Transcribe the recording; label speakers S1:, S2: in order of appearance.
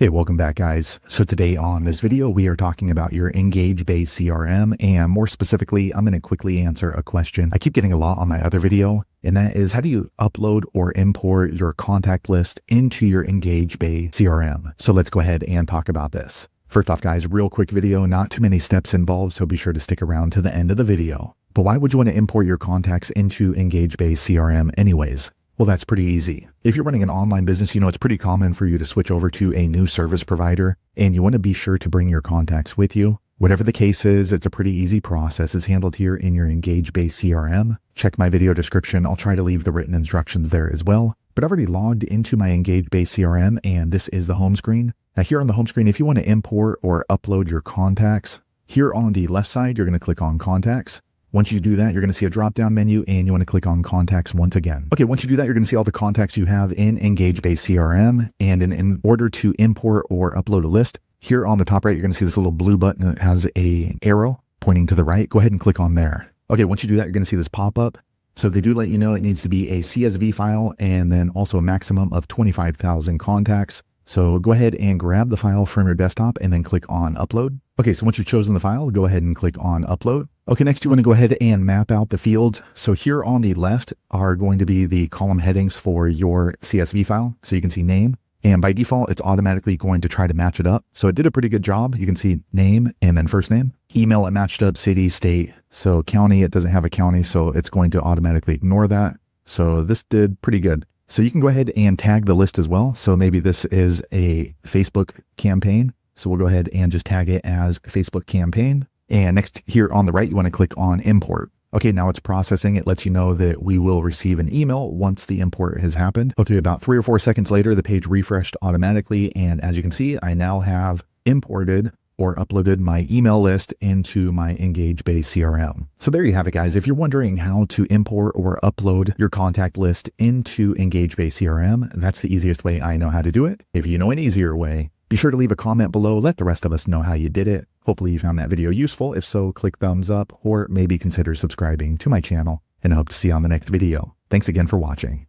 S1: Hey, welcome back guys. So today on this video, we are talking about your EngageBay CRM, and more specifically, I'm going to quickly answer a question I keep getting a lot on my other video, and that is, how do you upload or import your contact list into your EngageBay CRM? So let's go ahead and talk about this. First off guys, real quick video, not too many steps involved, so be sure to stick around to the end of the video. But why would you want to import your contacts into EngageBay CRM anyways? Well, that's pretty easy. If you're running an online business, it's pretty common for you to switch over to a new service provider, and you want to be sure to bring your contacts with you. Whatever the case is, it's a pretty easy process. It's handled here in your EngageBay CRM. Check my video description. I'll try to leave the written instructions there as well. But I've already logged into my EngageBay CRM, and this is the home screen. Now here on the home screen, if you want to import or upload your contacts, here on the left side, you're going to click on Contacts. Once you do that, you're going to see a drop-down menu, and you want to click on Contacts once again. Okay, once you do that, you're going to see all the contacts you have in EngageBay CRM. And in order to import or upload a list, here on the top right, you're going to see this little blue button that has an arrow pointing to the right. Go ahead and click on there. Okay, once you do that, you're going to see this pop up. So they do let you know it needs to be a CSV file and then also a maximum of 25,000 contacts. So go ahead and grab the file from your desktop and then click on Upload. Okay, so once you've chosen the file, go ahead and click on Upload. Okay, next you want to go ahead and map out the fields. So here on the left are going to be the column headings for your CSV file. So you can see name, and by default, it's automatically going to try to match it up. So it did a pretty good job. You can see name and then first name. Email, it matched up, city, state. So county, it doesn't have a county, so it's going to automatically ignore that. So this did pretty good. So you can go ahead and tag the list as well. So maybe this is a Facebook campaign. So we'll go ahead and just tag it as Facebook campaign. And next here on the right, you want to click on Import. Okay, now it's processing. It lets you know that we will receive an email once the import has happened. Okay, about 3 or 4 seconds later, the page refreshed automatically. And as you can see, I now have imported or uploaded my email list into my EngageBay CRM. So there you have it, guys. If you're wondering how to import or upload your contact list into EngageBay CRM, that's the easiest way I know how to do it. If you know an easier way, be sure to leave a comment below. Let the rest of us know how you did it. Hopefully you found that video useful. If so, click thumbs up or maybe consider subscribing to my channel, and I hope to see you on the next video. Thanks again for watching.